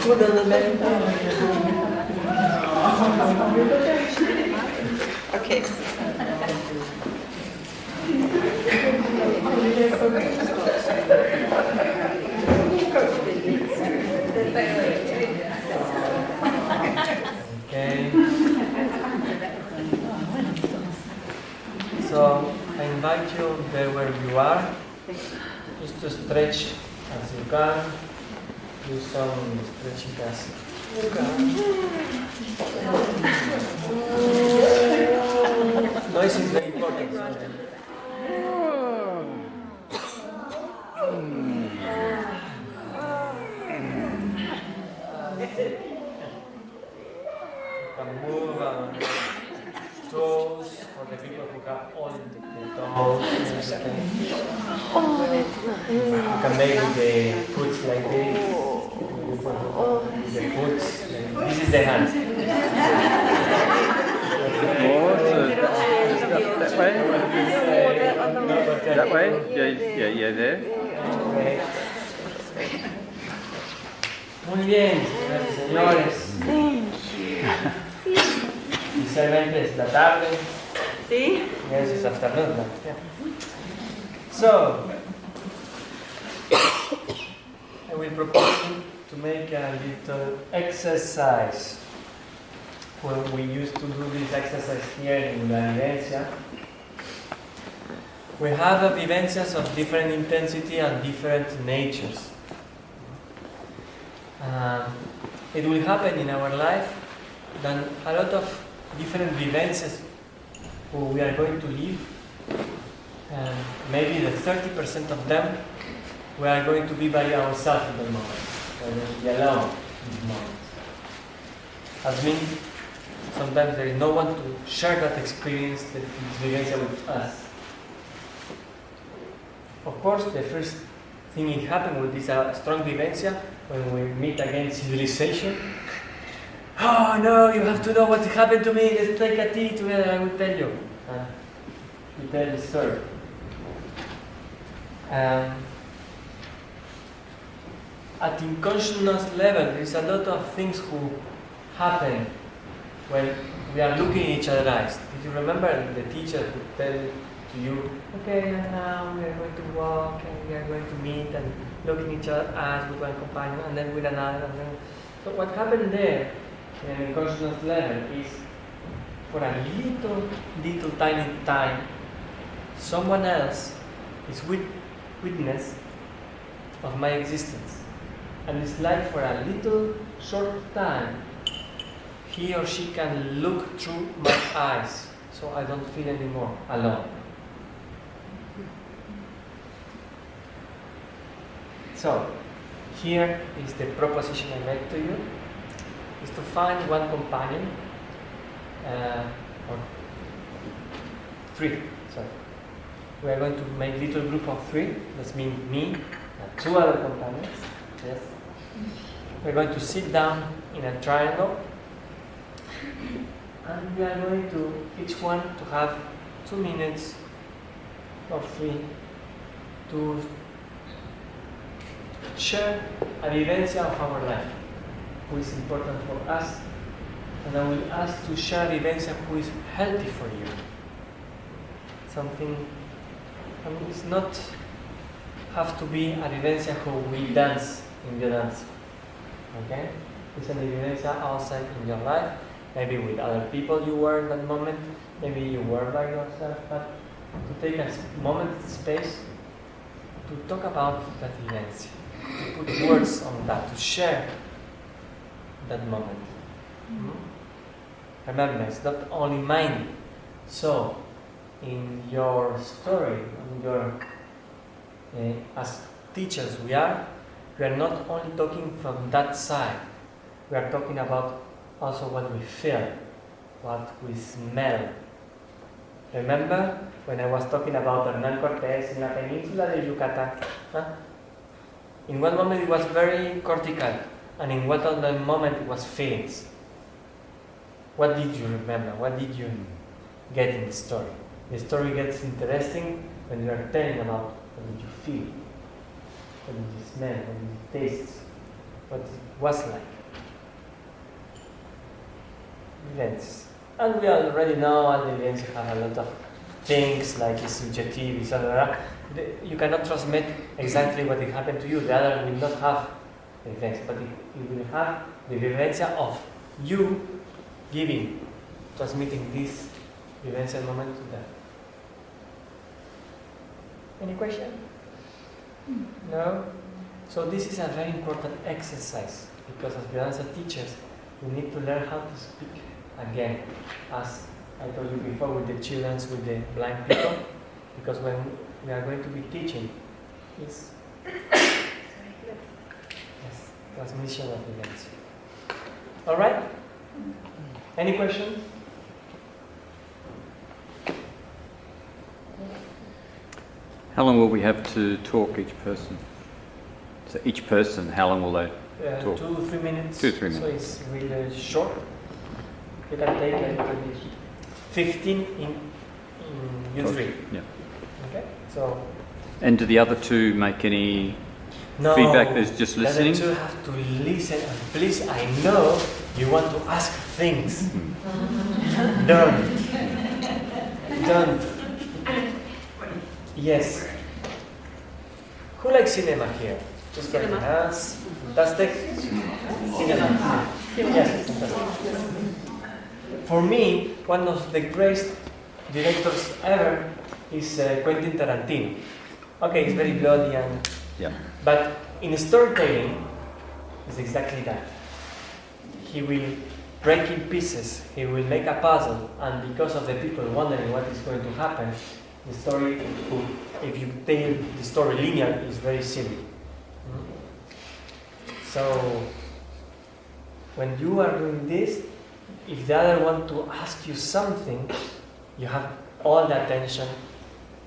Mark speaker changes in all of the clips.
Speaker 1: Photos, we're learning from this.
Speaker 2: Okay.
Speaker 3: Okay. So I invite you there where you are, just to stretch as you can. Do some stretching as you can. Noise is very important. You can move toes for the people who have all the toes. You can make the foot like this. The foot. This is the hand.
Speaker 4: That way? That way? Yeah, there.
Speaker 3: Okay. Muy bien, señoras y señores. Inicialmente es la tarde.
Speaker 2: Sí.
Speaker 3: Yes, it's afternoon. Yeah. So, I will propose you to make a little exercise. When we used to do this exercise here in La Vivencia, we have vivencias of different intensity and different natures. It will happen in our life that a lot of different vivencias we are going to live, and maybe the 30% of them we are going to be by ourselves in the moment. We are going to be alone in the moment. That means sometimes there is no one to share that experience, that vivencia with us. Of course, the first thing it happened with this strong vivencia when we meet again civilization. Oh no, you have to know what happened to me. Let's take a tea together. I will tell you. We tell the story. At unconsciousness level, there is a lot of things who happen when we are looking in each other's eyes. Did you remember the teacher who tell to you, okay, and now we are going to walk and we are going to meet and look in each other's eyes with one companion and then with another. And then. So what happened there in unconsciousness level is for a little tiny time, someone else is witness of my existence. And it's like for a little short time, he or she can look through my eyes, so I don't feel anymore alone. So, here is the proposition I make to you, is to find one companion, or three, sorry. We are going to make a little group of three, that means me and two other companions, yes. We're going to sit down in a triangle, and we are going to, each one to have 2 minutes or 3 to share a vivencia of our life. who is important for us, and I will ask to share vivencia who is healthy for you. Something, it's not have to be a vivencia who we dance in Biodanza. Okay? It's a vivencia outside in your life, maybe with other people you were in that moment, maybe you were by yourself, but to take a moment, space, to talk about that vivencia, to put words on that, to share that moment. Remember, it's not only mine. So, in your story, in your as teachers we are not only talking from that side. We are talking about also what we feel, what we smell. Remember when I was talking about Hernán Cortés in la península de Yucatán? In one moment it was very cortical, and in one other moment it was feelings. What did you remember? What did you get in the story? The story gets interesting when you are telling about what did you feel, what did you smell, what did you taste, what it was like. Events. And we already know all the events have a lot of things like it's subjective, etc. You cannot transmit exactly what it happened to you. The other will not have the events, but it will have the vivencia of you giving, transmitting this vivencia moment to them. Any question? No? So this is a very important exercise because as Biodanza teachers, we need to learn how to speak again, as I told you before with the children, with the blind people, because when we are going to be teaching, it's transmission of events. All right? Any questions?
Speaker 4: How long will we have to talk each person? So each person, how long will they talk?
Speaker 3: 2-3 minutes.
Speaker 4: 2-3 minutes.
Speaker 3: So it's really short. You can take a little bit. 15 in you three.
Speaker 4: Yeah.
Speaker 3: Okay. So.
Speaker 4: And do the other two make any
Speaker 3: No,
Speaker 4: feedback? There's just listening.
Speaker 3: The other two have to listen. And please, I know you want to ask things. Don't. Yes. Who likes cinema here? Just raise your hands. Fantastic. Cinema. Yes, fantastic. For me, one of the greatest directors ever is Quentin Tarantino. Okay, it's very bloody and...
Speaker 4: Yeah.
Speaker 3: But in storytelling, it's exactly that. He will break in pieces, he will make a puzzle, and because of the people wondering what is going to happen, the story, if you tell the story linear, is very silly. So, when you are doing this, if the other want to ask you something, you have all the attention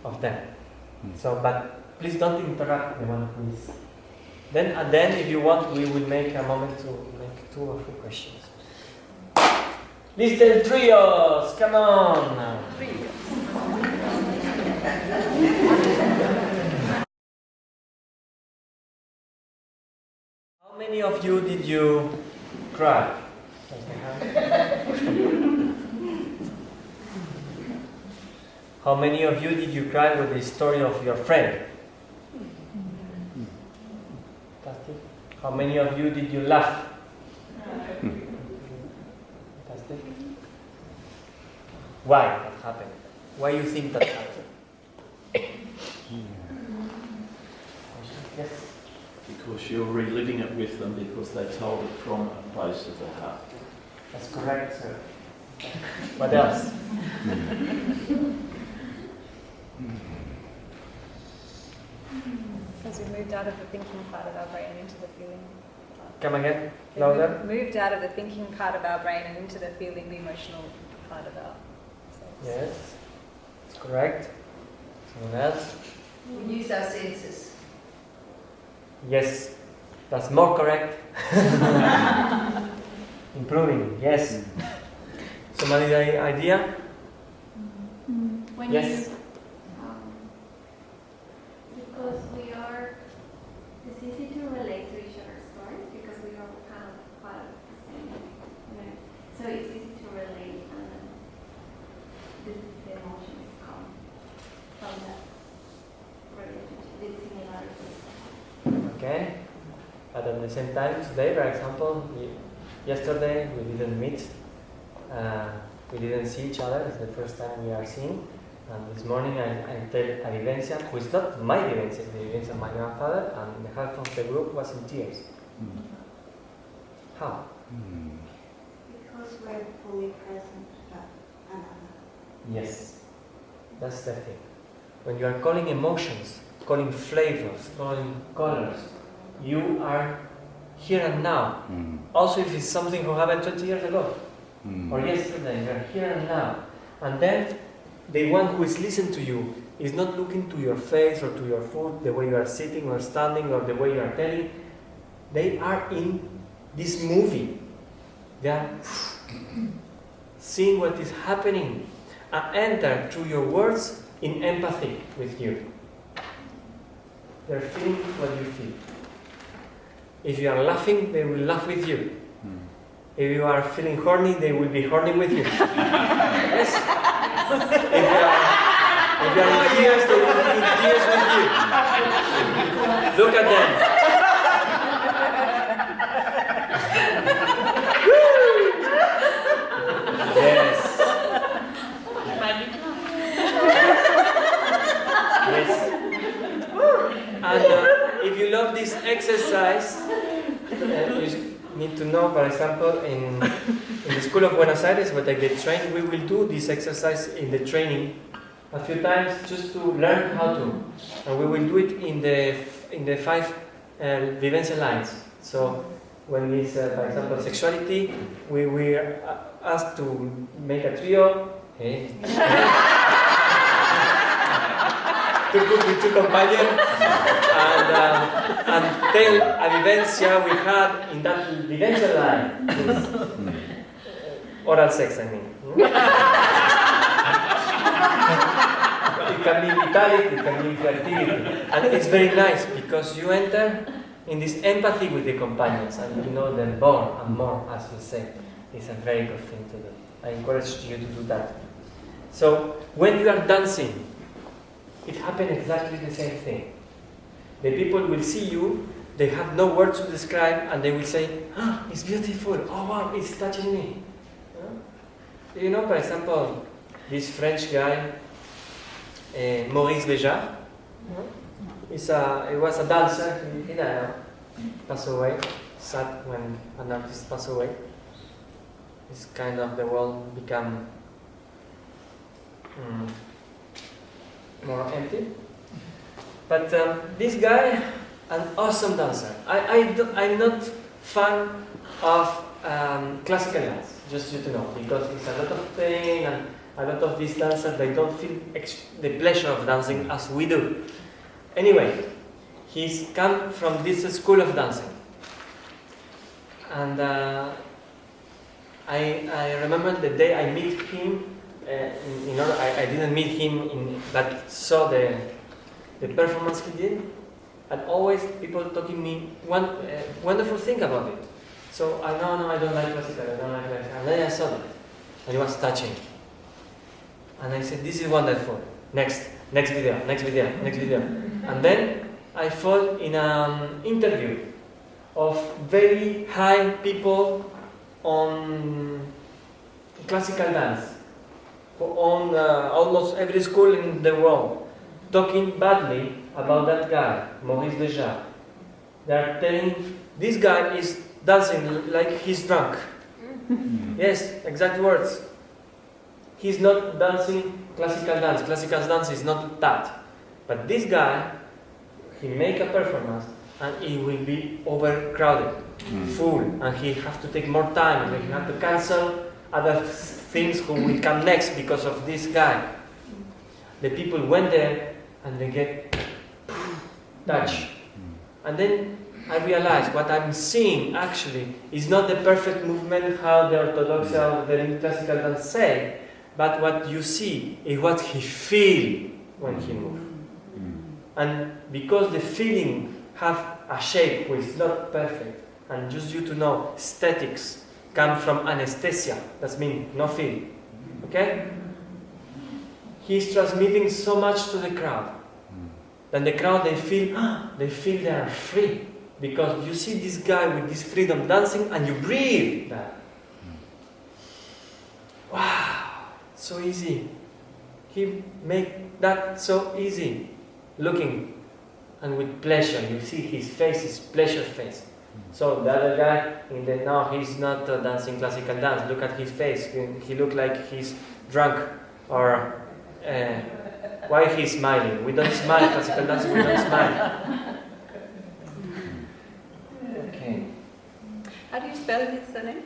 Speaker 3: of them. So, but please don't interrupt the one who is. Then, if you want, we will make a moment to make 2 or 3 questions. Little trios, come on! How many of you did you cry? How many of you did you cry with the story of your friend? Fantastic. How many of you did you laugh? Fantastic. Why that happened? Why you think that happened? Yes?
Speaker 2: Because you're reliving it with them because they told it from a place of the heart.
Speaker 3: That's correct, sir. What else?
Speaker 1: As we moved out of the thinking part of our brain and into the feeling part.
Speaker 3: Come again?
Speaker 1: We
Speaker 3: Louder?
Speaker 1: moved out of the thinking part of our brain and into the feeling, the emotional part of our selves.
Speaker 3: Yes. That's correct. Someone else?
Speaker 5: We use our senses.
Speaker 3: Yes. That's more correct. Improving, yes. Somebody idea?
Speaker 6: When
Speaker 3: Yes.
Speaker 6: you, because we are, it's easy to relate to each other's stories because we are kind of part of the
Speaker 3: okay? But at the same time, today, for example, yesterday we didn't meet, we didn't see each other. It's the first time we are seeing. And this morning I tell a vivencia, who is not my vivencia, it's the vivencia of my grandfather, and the half of the group was in tears. How?
Speaker 5: Because we're fully present to another.
Speaker 3: Yes, that's the thing. When you are calling emotions, calling flavors, calling colors, you are here and now. Also, if it's something who happened 20 years ago or yesterday, you are here and now. And then the one who is listening to you is not looking to your face or to your foot, the way you are sitting or standing or the way you are telling. They are in this movie. They are seeing what is happening and enter through your words in empathy with you. They are feeling what you feel. If you are laughing, they will laugh with you. If you are feeling horny, they will be horny with you. Yes? If you are in tears, they will be in tears with you. Look at them. Yes. Yes. And if you love this exercise, you need to know, for example, in the School of Buenos Aires, where I get trained, we will do this exercise in the training a few times just to learn how to. And we will do it in the 5 vivencia lines. So when it's, for example, sexuality, we are asked to make a trio. Okay. To cook with 2 companions and tell a vivencia we had in that vivencia line. Oral sex, I mean. It can be vitality, it can be creativity. And it's very nice because you enter in this empathy with the companions and you know them more and more, as we say. It's a very good thing to do. I encourage you to do that. So, when you are dancing, it happens exactly the same thing. The people will see you, they have no words to describe, and they will say, oh, it's beautiful, oh wow, it's touching me. You know, for example, this French guy, Maurice Béjart, he was a dancer, he died, passed away, sad when an artist passed away. It's kind of the world become more empty. But this guy, an awesome dancer. I'm not fan of classical dance, just you to know, because it's a lot of pain and a lot of these dancers, they don't feel the pleasure of dancing as we do. Anyway, he's come from this school of dancing. And I remember the day I meet him, I didn't meet him, but saw the performance he did, and always people talking me one wonderful thing about it. So I don't like classical, and then I saw it, and it was touching. And I said, this is wonderful. Next video. And then I fall in an interview of very high people on classical dance, on almost every school in the world, talking badly about that guy, Maurice Béjart. They are telling, this guy is dancing like he's drunk. Yes, exact words. He's not dancing classical dance. Classical dance is not that. But this guy, he make a performance and it will be overcrowded, full, and he have to take more time, and he have to cancel other things who will come next because of this guy. The people went there and they get touched. And then I realized what I'm seeing actually is not the perfect movement how the Orthodox or the classical dance say, but what you see is what he feels when he moves. And because the feeling have a shape which is not perfect, and just you to know, aesthetics come from anesthesia, that means no feel. Okay? He's transmitting so much to the crowd. Then the crowd, they feel they are free. because you see this guy with this freedom dancing and you breathe that. Wow, so easy. He make that so easy. Looking and with pleasure. You see his face is pleasure face. So the other guy, now he's not dancing classical dance. Look at his face. He look like he's drunk or why he's smiling. We don't smile classical dance. We don't smile. Okay.
Speaker 1: How do you spell his surname?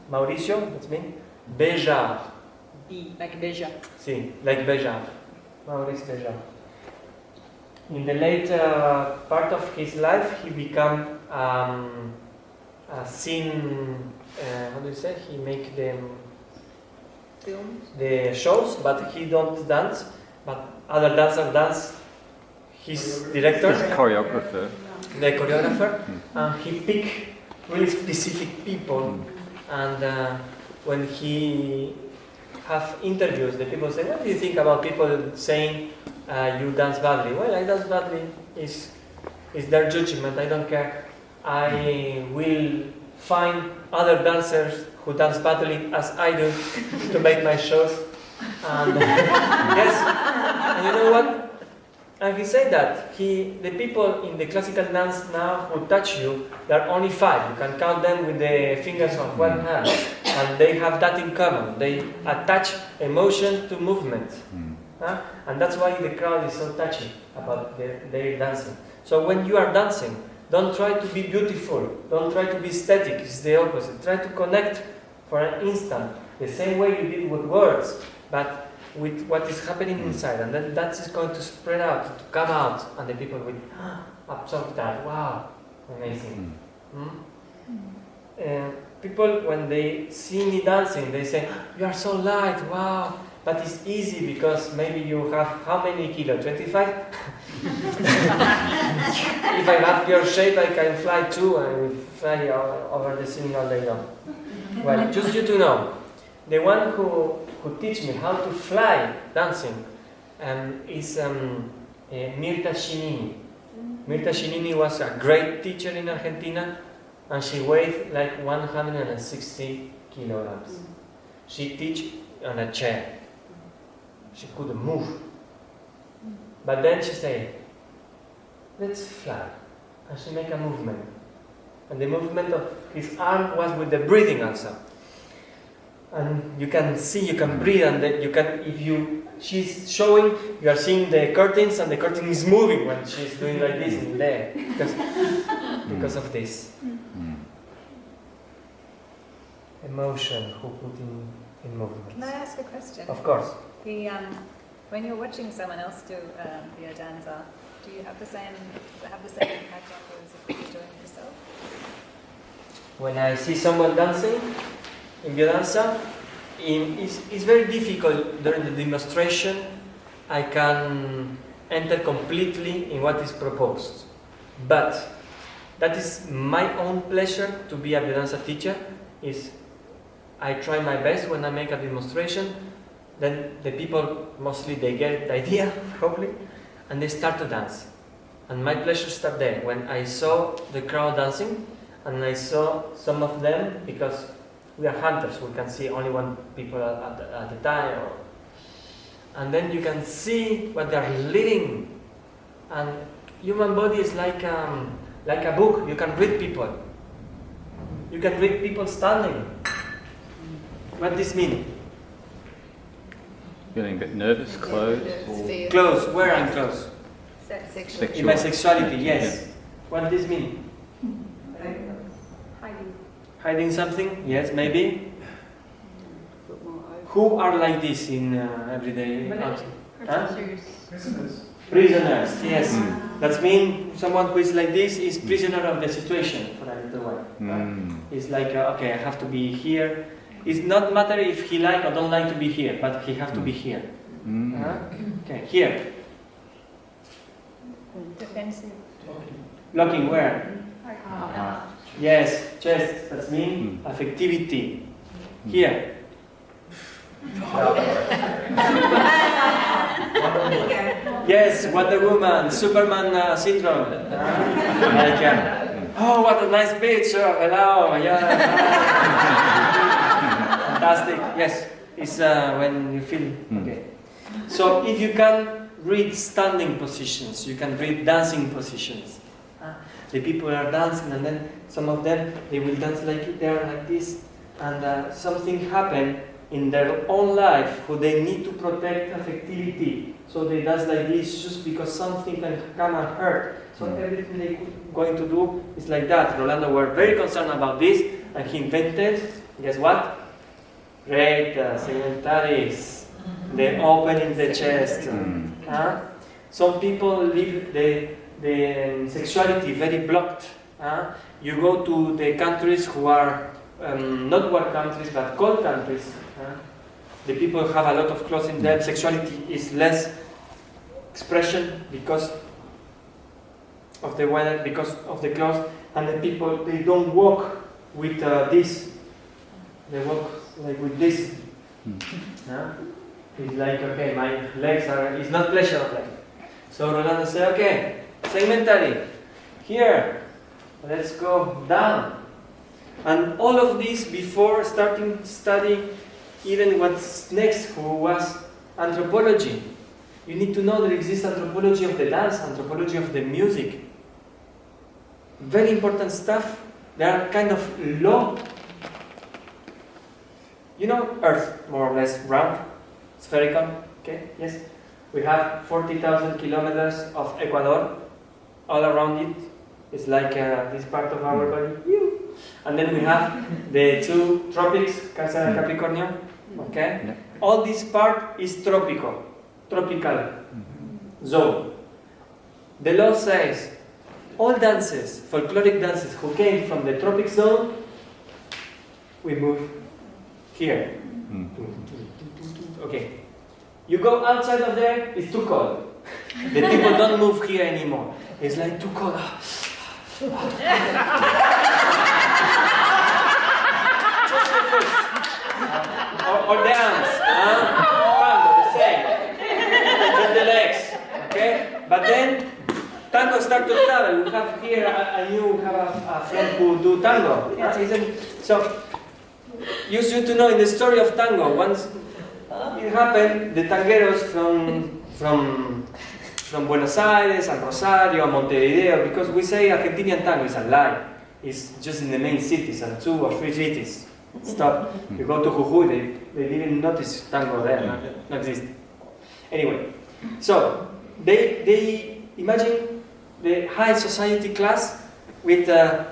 Speaker 3: Mauricio, that's me. Béjar.
Speaker 1: B, like Beja.
Speaker 3: Sí, like Béjar. Maurice Béjar. In the later part of his life, he became a scene. How do you say? He make
Speaker 1: Films.
Speaker 3: the shows, but he don't dance. But other dancers dance. His director,
Speaker 4: He's a choreographer.
Speaker 3: the choreographer, and he pick really specific people. And when he have interviews, the people say, "What do you think about people saying you dance badly?" Well, I dance badly. Is their judgment. I don't care. I will find other dancers who dance badly as I do to make my shows. And yes, and you know what? And he said that the people in the classical dance now who touch you, there are only 5. You can count them with the fingers of one hand, and they have that in common. They attach emotion to movement, and that's why the crowd is so touchy about their dancing. So when you are dancing, don't try to be beautiful. Don't try to be aesthetic. It's the opposite. Try to connect for an instant, the same way you did with words, but with what is happening inside, and then that is going to spread out, to come out, and the people will absorb that. Wow, amazing. People, when they see me dancing, they say, "You are so light, wow." But it's easy because maybe you have how many kilos? 25? If I have your shape, I can fly too, and I will fly over the ceiling all day long. Well, just you to know, the one who teach me how to fly dancing is Mirta Shinini. Mirta Shinini was a great teacher in Argentina, and she weighed like 160 kilograms. She teach on a chair. She couldn't move. But then she said, "Let's fly." And she make a movement. And the movement of his arm was with the breathing also. And you can see, you can breathe, and you can, she's showing, you are seeing the curtains, and the curtain is moving when she's doing like this in there, because of this. Emotion who put in movement.
Speaker 1: Can I ask a question?
Speaker 3: Of course.
Speaker 1: When you're watching someone else do Biodanza, do you have the same impact on you as if you're doing it yourself?
Speaker 3: When I see someone dancing in Biodanza, it's very difficult during the demonstration. I can enter completely in what is proposed. But that is my own pleasure to be a Biodanza teacher. I try my best when I make a demonstration. Then the people, mostly they get the idea, probably, and they start to dance. And my pleasure starts there. When I saw the crowd dancing, and I saw some of them, because we are hunters, we can see only one people at a time. And then you can see what they are living. And human body is like a book. You can read people. You can read people standing. What does this mean?
Speaker 4: Feeling a bit nervous, closed?
Speaker 3: Close. Where I'm close?
Speaker 1: Sexual.
Speaker 3: In my sexuality, yes. What does this mean? Hiding something? Yes, maybe. Who are like this in everyday life? Prisoners, yes. That means someone who is like this is prisoner of the situation for a little while. It's like, okay, I have to be here. It's not matter if he like or don't like to be here, but he have to be here. Okay, here.
Speaker 1: Defensive.
Speaker 3: Looking where? Yes, chest. That means affectivity. Here. Yes, Wonder Woman, Superman syndrome. Like, oh, what a nice beach! Oh, hello, yeah. Fantastic. Yes, it's when you feel okay. So if you can read standing positions, you can read dancing positions. The people are dancing, and then some of them they will dance like they are like this, and something happened in their own life who they need to protect affectivity. So they dance like this just because something can come and hurt. So everything they're going to do is like that. Rolando were very concerned about this, and he invented, guess what? Great segmentaries. They open in the chest. Some people live the sexuality very blocked. You go to the countries who are not war countries but cold countries. The people have a lot of clothes in them. Sexuality is less expression because of the weather, because of the clothes, and the people they don't walk with this. They walk like with this. It's like, okay, my legs are. It's not pleasurable. So Rolando said, okay, segmentary. Here, let's go down. And all of this before starting studying even what's next, who was anthropology. You need to know there exists anthropology of the dance, anthropology of the music. Very important stuff. They are kind of low. You know Earth, more or less round, spherical, okay, yes? We have 40,000 kilometers of Ecuador all around it. It's like this part of our body. And then we have the two tropics, Cancer and Capricorn, okay? All this part is tropical zone. The law says all dances, folkloric dances who came from the tropic zone, we move here. Okay. You go outside of there, it's too cold. The people don't move here anymore. It's like too cold. Just the foot. Or the arms. Tango, the same. Just the legs. Okay? But then, tango start to travel. We have here, and you have a friend who do tango. So, you should to know in the story of tango, once it happened, the tangueros from Buenos Aires and Rosario and Montevideo, because we say Argentinian tango is a lie. It's just in the main cities and 2 or 3 cities. Stop. You go to Jujuy, they didn't notice tango there. Not exist. Anyway, so they imagine the high society class with the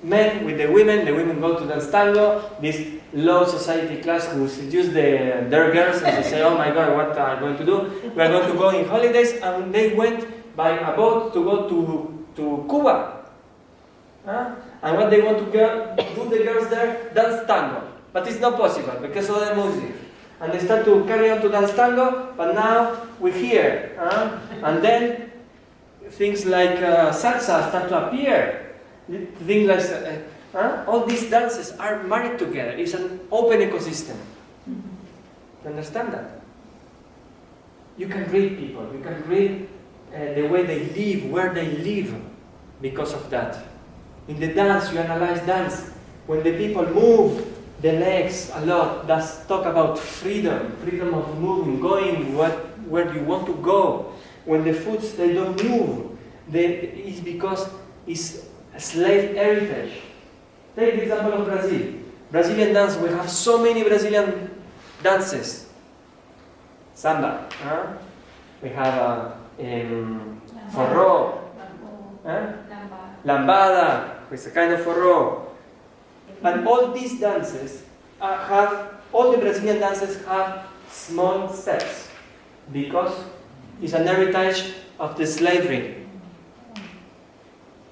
Speaker 3: men with the women go to dance tango, this low society class who seduce their girls and they say, oh my god, what are we going to do? We are going to go in holidays, and they went by a boat to go to Cuba. And what they want to do the girls there? Dance tango. But it's not possible because of the music. And they start to carry on to dance tango, but now we're here. And then things like salsa start to appear. Things like all these dances are married together. It's an open ecosystem. You understand that? You can read people. You can read the way they live, where they live, because of that. In the dance, you analyze dance. When the people move the legs a lot, that's talk about freedom of moving, going where you want to go. When the foot they don't move, it's because it's a slave heritage. Take the example of Brazil. Brazilian dance, we have so many Brazilian dances. Samba. We have forró. Lambada. It's a kind of forró. And all these dances all the Brazilian dances have small steps because it's an heritage of the slavery.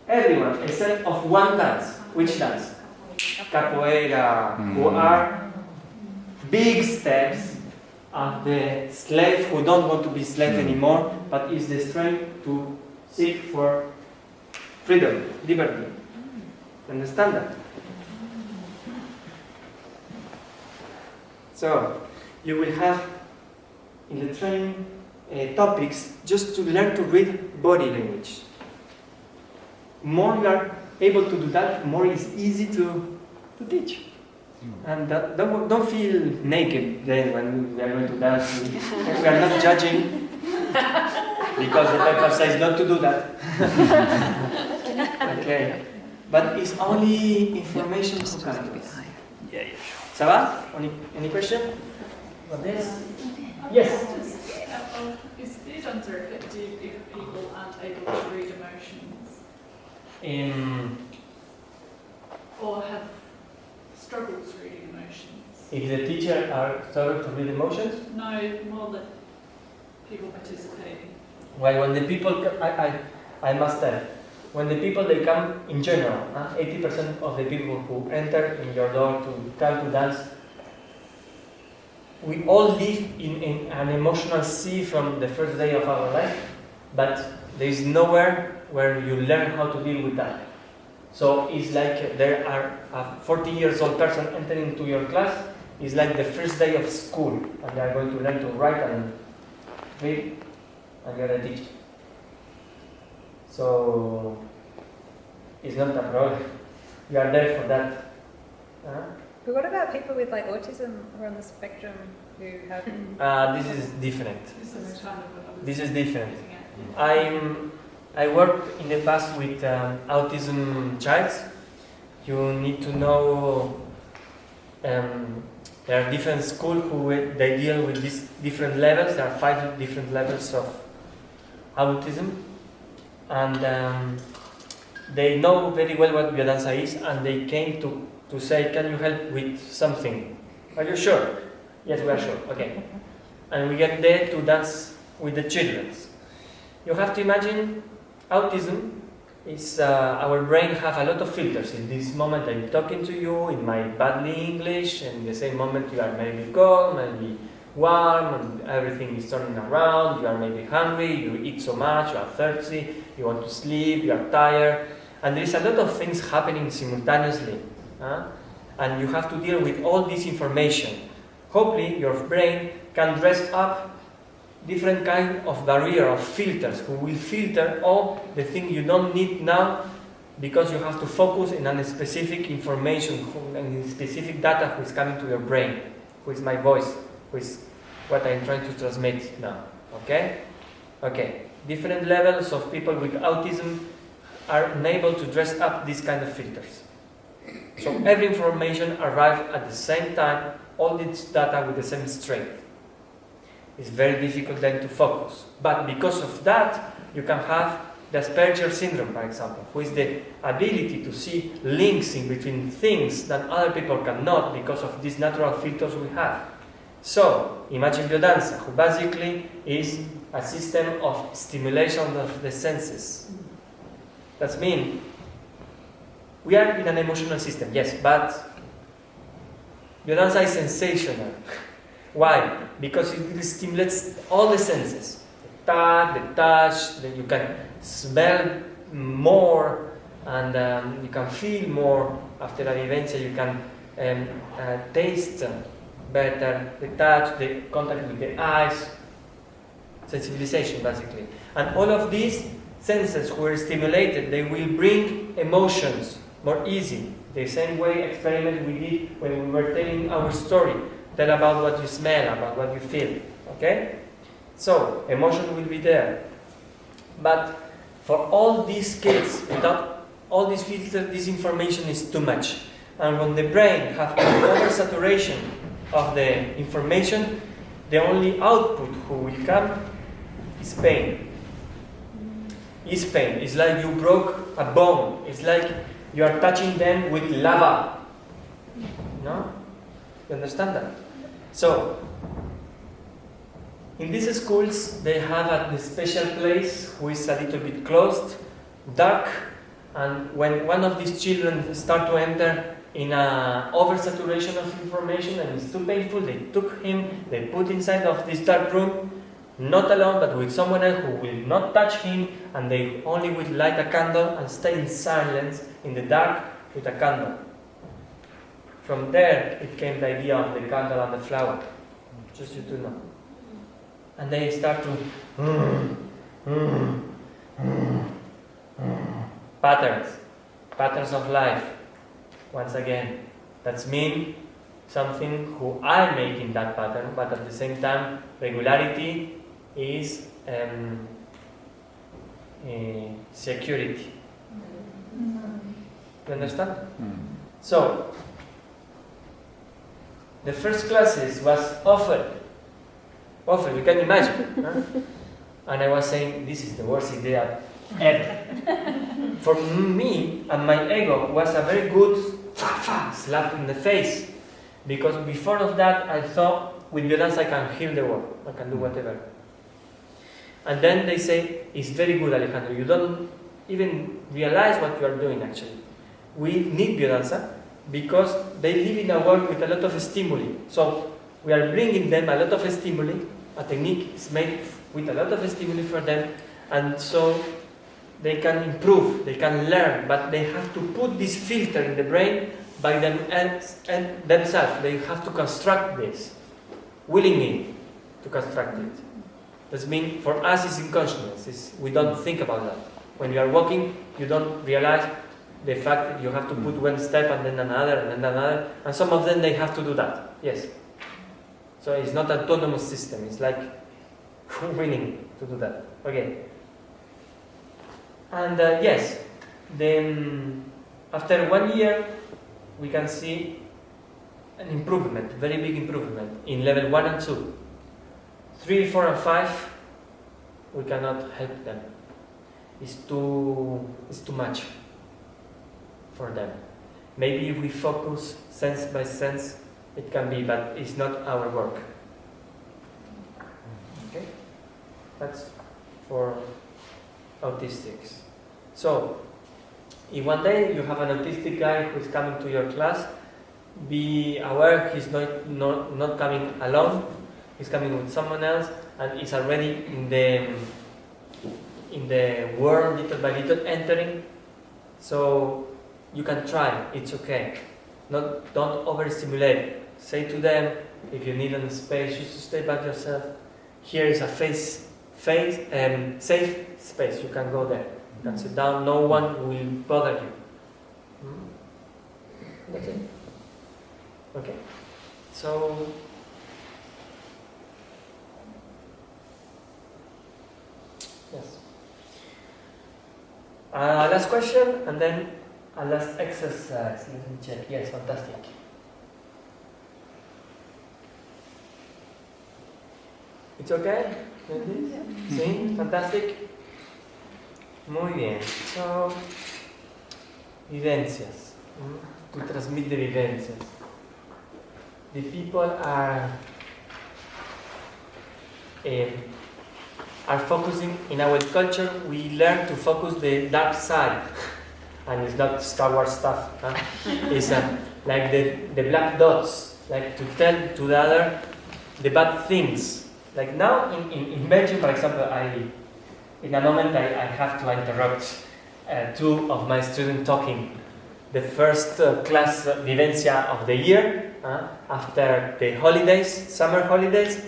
Speaker 3: Everyone, except of one dance. Which dance? Capoeira, who are big steps of the slave who don't want to be slave anymore, but is the strength to seek for freedom, liberty. Understand that? So, you will have in the training topics just to learn to read body language. More you are able to do that, more it's easy to teach. And don't feel naked then when we are going to dance. We are not judging because the paper says not to do that. Okay. But it's only information for customers.
Speaker 4: Yeah, sure.
Speaker 3: Ça va? Any question? Yes.
Speaker 7: Is Biodanza effective if people aren't able to read emotions or have struggles reading emotions?
Speaker 3: If the teacher are struggling to read emotions?
Speaker 7: No, more that people participating.
Speaker 3: Well, when the people, I must tell, when the people they come in general, 80% of the people who enter in your door to come to dance, we all live in an emotional sea from the first day of our life, but there is nowhere where you learn how to deal with that. So it's like there are a 40 years old person entering into your class. It's like the first day of school, and they are going to learn to write and read, and you're a teacher. So it's not a problem. You are there for that.
Speaker 1: But what about people with like autism or on the spectrum who have?
Speaker 3: This is different.
Speaker 7: This is kind of what I was
Speaker 3: This is different.
Speaker 7: getting at.
Speaker 3: I worked in the past with autism childs. You need to know there are different schools who they deal with these different levels. There are 5 different levels of autism, and they know very well what Biodanza is, and they came to say, can you help with something? Are you sure? Yes, we are sure. Okay. And we get there to dance with the children. You have to imagine autism is our brain have a lot of filters. In this moment I'm talking to you in my badly English, and in the same moment you are maybe cold, maybe warm, and everything is turning around. You are maybe hungry, you eat so much, you are thirsty, you want to sleep, you are tired, and there is a lot of things happening simultaneously. And you have to deal with all this information. Hopefully your brain can dress up different kind of barrier of filters who will filter all the things you don't need now, because you have to focus in on a specific information and specific data who is coming to your brain, who is my voice, who is what I'm trying to transmit now. Okay? Okay. Different levels of people with autism are unable to dress up these kind of filters. So every information arrives at the same time, all this data with the same strength. It's very difficult then to focus. But because of that, you can have the Asperger syndrome, for example, who is the ability to see links in between things that other people cannot because of these natural filters we have. So, imagine Biodanza, who basically is a system of stimulation of the senses. That means we are in an emotional system, yes, but Biodanza is sensational. Why? Because it stimulates all the senses. The touch, that you can smell more, and you can feel more after a vivencia. You can taste better, the touch, the contact with the eyes, sensibilization basically. And all of these senses who are stimulated, they will bring emotions more easy. The same way experiment we did when we were telling our story. Tell about what you smell, about what you feel. Okay? So, emotion will be there. But for all these kids, without all these filters, this information is too much. And when the brain has an oversaturation of the information, the only output who will come is pain. Is pain. It's like you broke a bone. It's like you are touching them with lava. No? You understand that? So, in these schools, they have a special place who is a little bit closed, dark, and when one of these children start to enter in an oversaturation of information and it's too painful, they took him, they put inside of this dark room, not alone, but with someone else who will not touch him, and they only will light a candle and stay in silence in the dark with a candle. From there, it came the idea of the candle and the flower, just you to know. and they start to patterns of life. Once again, that's mean something who I make in that pattern, but at the same time, regularity is security. You understand? So, the first classes was offered, you can imagine. Huh? And I was saying, this is the worst idea ever. For me, and my ego was a very good slap in the face. Because before of that, I thought, with Biodanza I can heal the world, I can do whatever. And then they say, it's very good, Alejandro, you don't even realize what you are doing actually. We need Biodanza because they live in a world with a lot of stimuli. So we are bringing them a lot of stimuli. A technique is made with a lot of stimuli for them, and so they can improve, they can learn, but they have to put this filter in the brain by them and themselves. They have to construct this, willingly to construct it. That means for us it's unconscious, we don't think about that. When you are walking, you don't realize the fact that you have to put one step and then another and then another, and some of them they have to do that, yes. So it's not an autonomous system, it's like willing to do that. Okay. And yes, then after 1 year, we can see an improvement, very big improvement in level 1 and 2. 3, 4, and 5, we cannot help them. It's too much for them. Maybe if we focus sense by sense, it can be, but it's not our work. Okay? That's for autistics. So, if one day you have an autistic guy who is coming to your class, be aware he's not coming alone, he's coming with someone else, and is already in the world little by little entering. So you can try, it's okay. Don't overstimulate. Say to them, if you need a space, you should stay by yourself. Here is a safe space, you can go there. You can sit down, no one will bother you. That's it. Okay? So, yes. Last question, and then a last exercise. Let me check. Yes, fantastic. It's okay? Sí, fantastic. Muy bien. So, vivencias. To transmit the vivencias. The people are focusing in our culture. We learn to focus the dark side, and it's not Star Wars stuff. Huh? It's like the black dots, like to tell to the other the bad things. Like now in Belgium, for example, in a moment I have to interrupt 2 of my students talking. The first class vivencia of the year, after the holidays, summer holidays.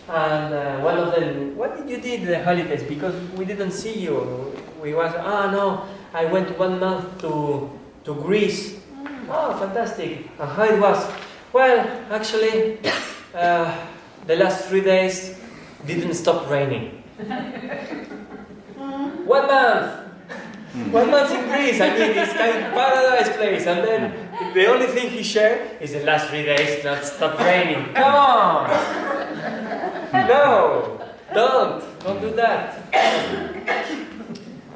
Speaker 3: And one of them, what did you do in the holidays? Because we didn't see you. We was, no, I went 1 month to Greece. Oh, fantastic. And how it was? Well, actually, the last 3 days didn't stop raining. 1 month! 1 month in Greece, I mean, it's kind of paradise place. And then the only thing he shared is the last 3 days not stop raining. Come on! No! Don't do that.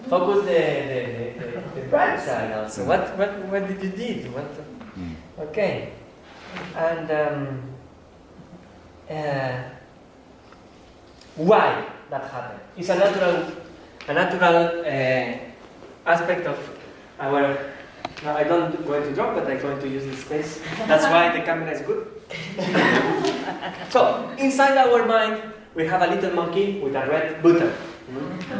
Speaker 3: Focus the bright side also. What did you do? Okay. And why that happened? It's a natural aspect of our. Now I don't going to draw, but I'm going to use the space. That's why the camera is good. So inside our mind, we have a little monkey with a red button.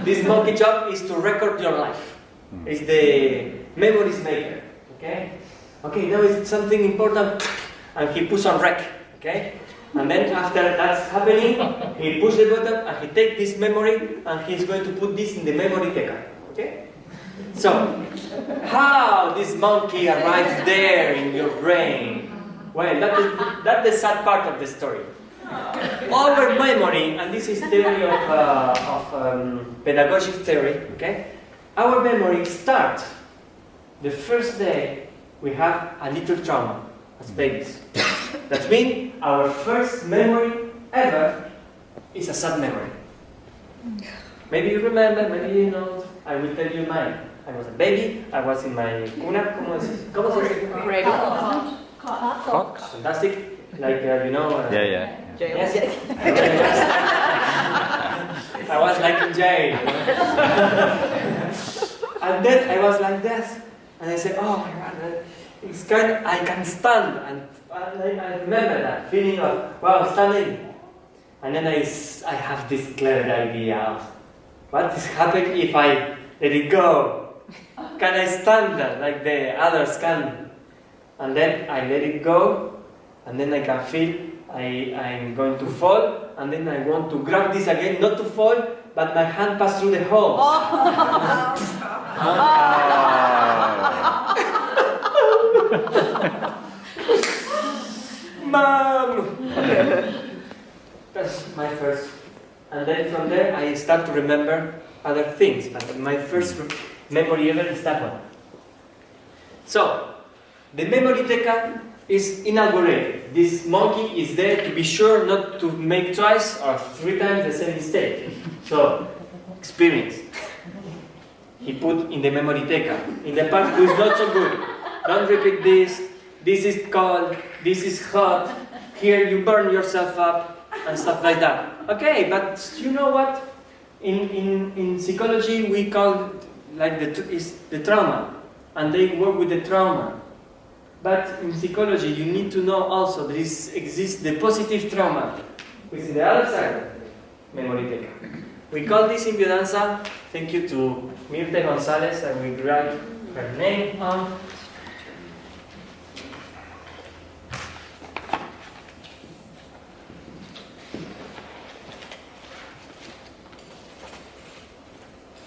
Speaker 3: This monkey job is to record your life. It's the memories maker. Okay. Okay. Now it's something important, and he puts on rec. Okay. And then after that's happening, he push the button and he take this memory and he's going to put this in the memory teca. Okay? So, how this monkey arrives there in your brain? Well, that's the sad part of the story. Our memory, and this is theory of pedagogic theory, okay? Our memory starts the first day we have a little trauma as babies. That means our first memory ever is a sad memory. Maybe you remember, maybe you know. I will tell you mine. I was a baby, I was in my cuna, ¿cómo se dice?
Speaker 4: Cox?
Speaker 3: Fantastic, like you know.
Speaker 4: Yeah.
Speaker 3: Yes. I was like in jail. And then I was like this, and I said, "Oh my God, it's kind of, I can stand." And I remember that feeling of wow, standing. And then I have this clever idea of what is happening if I let it go. Can I stand that like the others can? And then I let it go, and then I can feel I'm going to fall, and then I want to grab this again, not to fall, but my hand passed through the holes. Mom! That's my first. And then from there I start to remember other things, but my first memory ever is that one. So, the memory teca is inaugurated. This monkey is there to be sure not to make twice or 3 times the same mistake. So, experience. He put in the memory teca. In the part who is not so good. Don't repeat this. This is cold. This is hot. Here you burn yourself up and stuff like that. Okay, but you know what? In psychology we call like the trauma, and they work with the trauma. But in psychology, you need to know also there exists the positive trauma, which is the other side of the memory teca. We call this in Biodanza, thank you to Mirte Gonzalez, and we write her name on.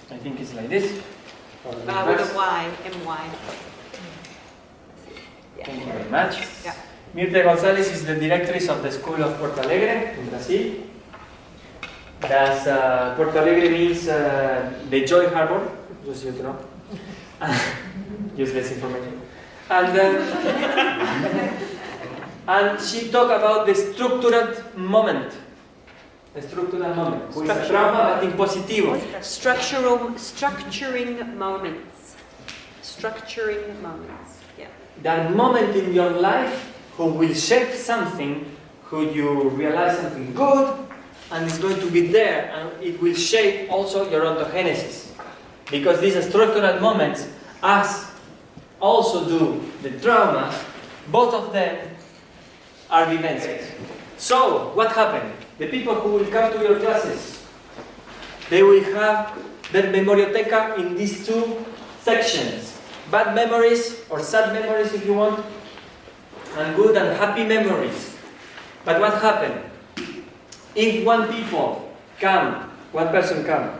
Speaker 3: I think it's like this.
Speaker 8: With a Y, M-Y.
Speaker 3: Thank you very much.
Speaker 8: Yeah.
Speaker 3: Mirte Gonzalez is the directress of the School of Porto Alegre in Brazil. Porto Alegre means the Joy Harbor, just so you know. Useless information. And she talked about the structured moment. The structural moment. Who is a trauma but in positivo.
Speaker 8: Structuring moments. Structuring moments. Yeah.
Speaker 3: That moment in your life who will shape something, who you realize something good, and it's going to be there, and it will shape also your ontogenesis. Because these structural moments, as also do the traumas, both of them are vivencias. So, what happened? The people who will come to your classes, they will have their memorioteca in these 2 sections. Bad memories, or sad memories if you want, and good and happy memories. But what happened? If one person come,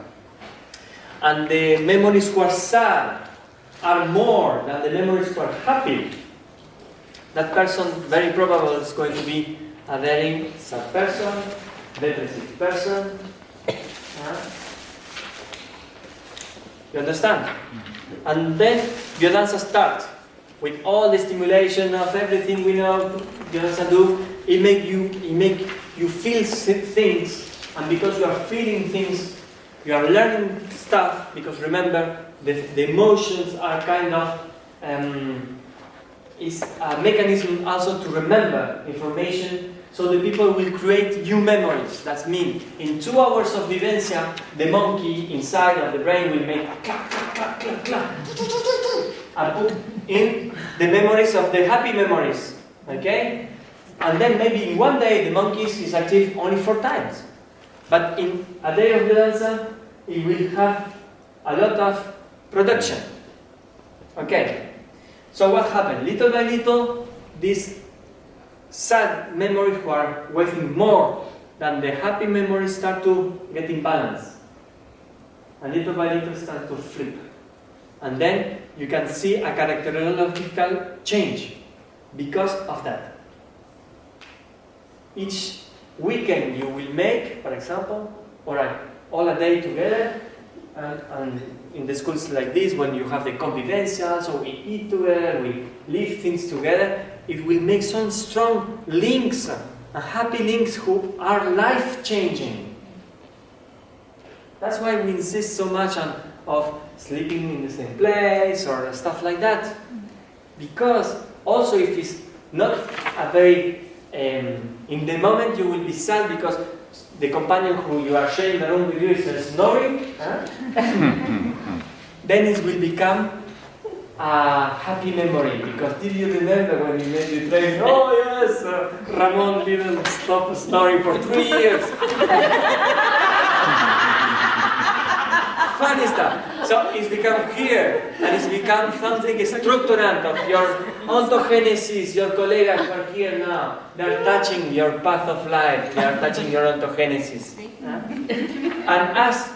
Speaker 3: and the memories who are sad are more than the memories who are happy, that person very probably is going to be a very sad person, depressive person. You understand? And then Biodanza starts with all the stimulation of everything we know Biodanza do. It make you feel things, and because you are feeling things, you are learning stuff. Because remember, the emotions are kind of is a mechanism also to remember information. So the people will create new memories. That means in 2 hours of vivencia, the monkey inside of the brain will make clap, clap, clap, clap, clap, and put in the memories of the happy memories. Okay? And then maybe in one day the monkey is active only 4 times. But in a day of Biodanza, it will have a lot of production. Okay? So what happened? Little by little, this sad memories who are weighing more than the happy memories start to get imbalanced. And little by little start to flip. And then you can see a characterological change because of that. Each weekend you will make, for example, all a day together, and in the schools like this, when you have the convivencia, so we eat together, we live things together, it will make some strong links, happy links who are life-changing. That's why we insist so much on sleeping in the same place or stuff like that. Because also if it's not a very, in the moment you will be sad because the companion who you are sharing the room with you is snoring, then it will become a happy memory. Because did you remember when you made the train? Oh yes, Ramon didn't stop snoring for 3 years. Funny stuff. So it's become here, and it's become something structurant of your ontogenesis. Your colleagues who are here now, they are touching your path of life, they are touching your ontogenesis. And as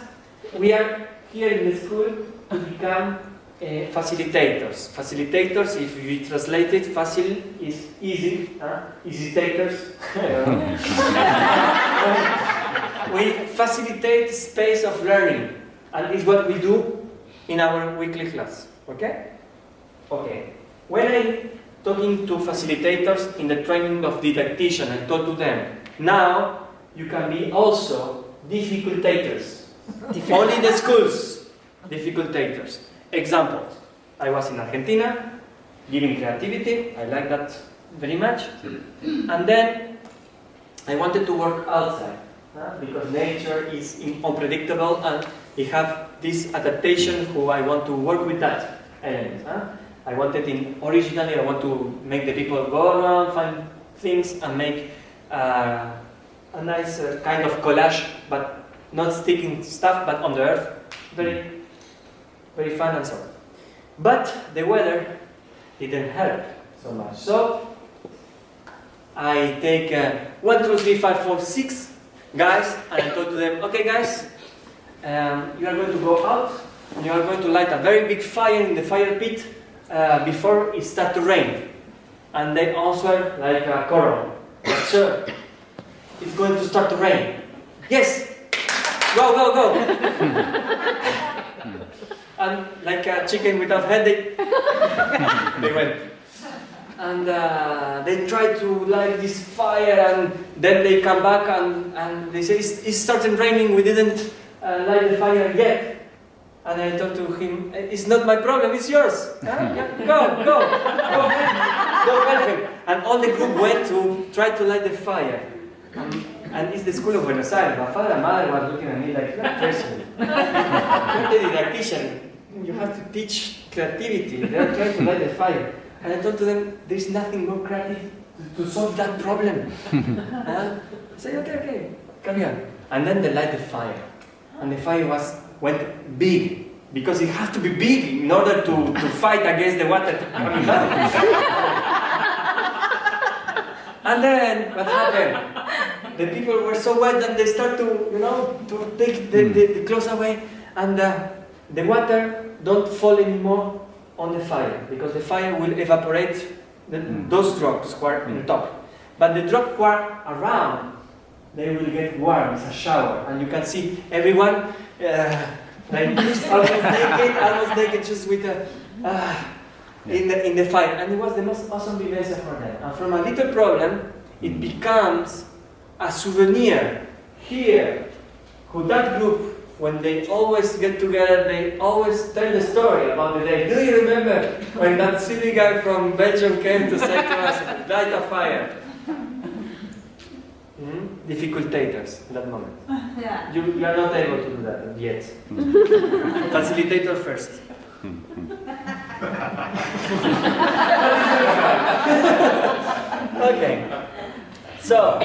Speaker 3: we are here in the school to become facilitators. Facilitators, if we translate it, facil is easy, easytators. We facilitate space of learning. And it's what we do in our weekly class, okay? Okay. When I'm talking to facilitators in the training of didactician, I talk to them, now you can be also difficultators. Only the schools, difficultators. Example, I was in Argentina, giving creativity, I like that very much. And then I wanted to work outside, because nature is unpredictable and we have this adaptation who I want to work with that element. I wanted originally I want to make the people go around, find things and make a nice kind of collage, but not sticking stuff, but on the earth. Very, very fun and so on. But the weather didn't help so much. So I take 1, 2, 3, 5, 4, 6 guys, and I told to them, okay guys, you are going to go out and you are going to light a very big fire in the fire pit before it starts to rain. And they answer like a choral, sir, it's going to start to rain. Yes, go, go, go. And like a chicken without head, they went. And they try to light this fire, and then they come back and they say, it started raining, we didn't light the fire yet. And I told to him, it's not my problem, it's yours. Yeah, go help him. And all the group went to try to light the fire. And it's the school of Buenos Aires. My father and mother was looking at me like, you're crazy. You're the didactician. You have to teach creativity. They're trying to light the fire. And I told to them, there's nothing more creative to solve that problem. I say, okay, carry on. And then they light the fire. And the fire went big, because it has to be big in order to fight against the water. And then, what happened? The people were so wet that they start to take the clothes away, and the water don't fall anymore on the fire, because the fire will evaporate those drops who are on top. But the drops who are around, they will get warm. It's a shower, and you can see everyone like almost naked, just with in the fire. And it was the most awesome vivencia for them. And from a little problem, it becomes a souvenir here. Who that group, when they always get together, they always tell the story about the day. Do you remember when that silly guy from Belgium came to say to us, light a fire? Difficultators at that moment.
Speaker 1: Yeah.
Speaker 3: You are not able to do that yet. Facilitator first. Okay. So,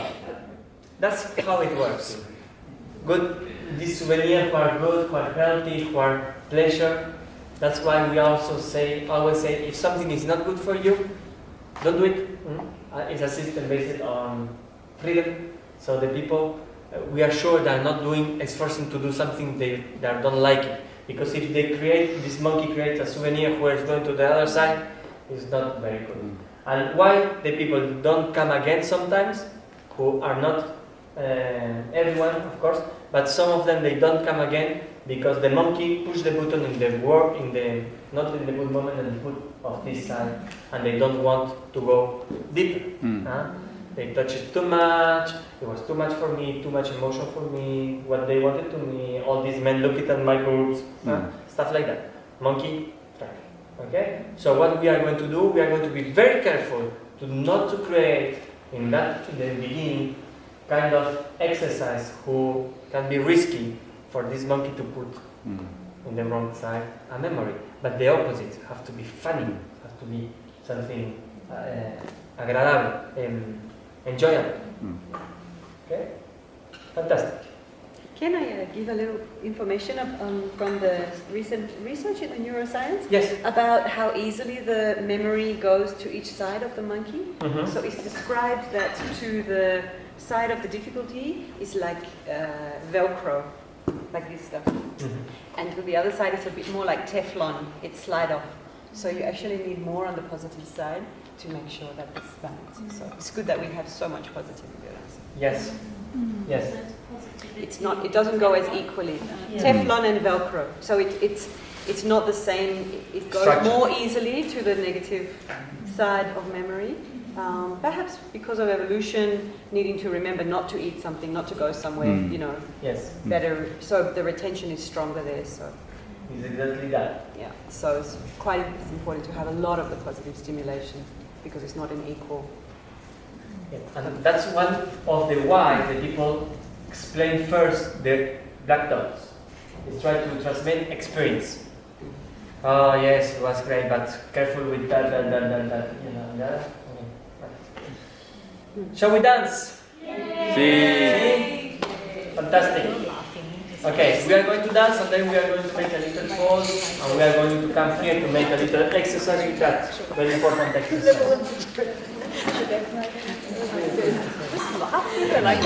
Speaker 3: that's how it works. Good, these souvenirs who are good, who are healthy, who are pleasure. That's why we always say, if something is not good for you, don't do it. It's a system based on freedom. So the people, we are sure they are not esforcing to do something they don't like it. Because if this monkey creates a souvenir who is going to the other side, it's not very good. And why the people don't come again sometimes, who are not everyone, of course, but some of them they don't come again because the monkey pushed the button not in the good moment and the foot of this side, and they don't want to go deeper. They touch it too much, it was too much for me, too much emotion for me, what they wanted to me, all these men look at my boobs, stuff like that. Monkey, track. Okay? So what we are going to do, we are going to be very careful not to create in the beginning kind of exercise who can be risky for this monkey to put in the wrong side a memory. But the opposite have to be funny, have to be something agradable, enjoyable. Okay? Fantastic.
Speaker 8: Can I give a little information from the recent research in the neuroscience?
Speaker 3: Yes.
Speaker 8: About how easily the memory goes to each side of the monkey. So it's described that to the side of the difficulty is like Velcro, like this stuff. And to the other side is a bit more like Teflon, it slide off. So you actually need more on the positive side to make sure that it's balanced. So it's good that we have so much positive Biodanza.
Speaker 3: Yes. Yes.
Speaker 8: It doesn't go as equally. Teflon and Velcro. So it's not the same. It goes
Speaker 3: Structure.
Speaker 8: more easily to the negative side of memory. Perhaps because of evolution, needing to remember not to eat something, not to go somewhere,
Speaker 3: Yes.
Speaker 8: better. So the retention is stronger there. So
Speaker 3: It's exactly that.
Speaker 8: yeah. So it's important to have a lot of the positive stimulation because it's not an equal.
Speaker 3: Yeah. And that's one of the why the people explain first the black dots. They try to transmit experience. Oh yes, it was great, but careful with that. Yeah. Shall we dance?
Speaker 4: See.
Speaker 3: Fantastic. Okay, we are going to dance and then we are going to make a little pause and we are going to come here to make a little exercise with that. Very important exercise.
Speaker 1: Like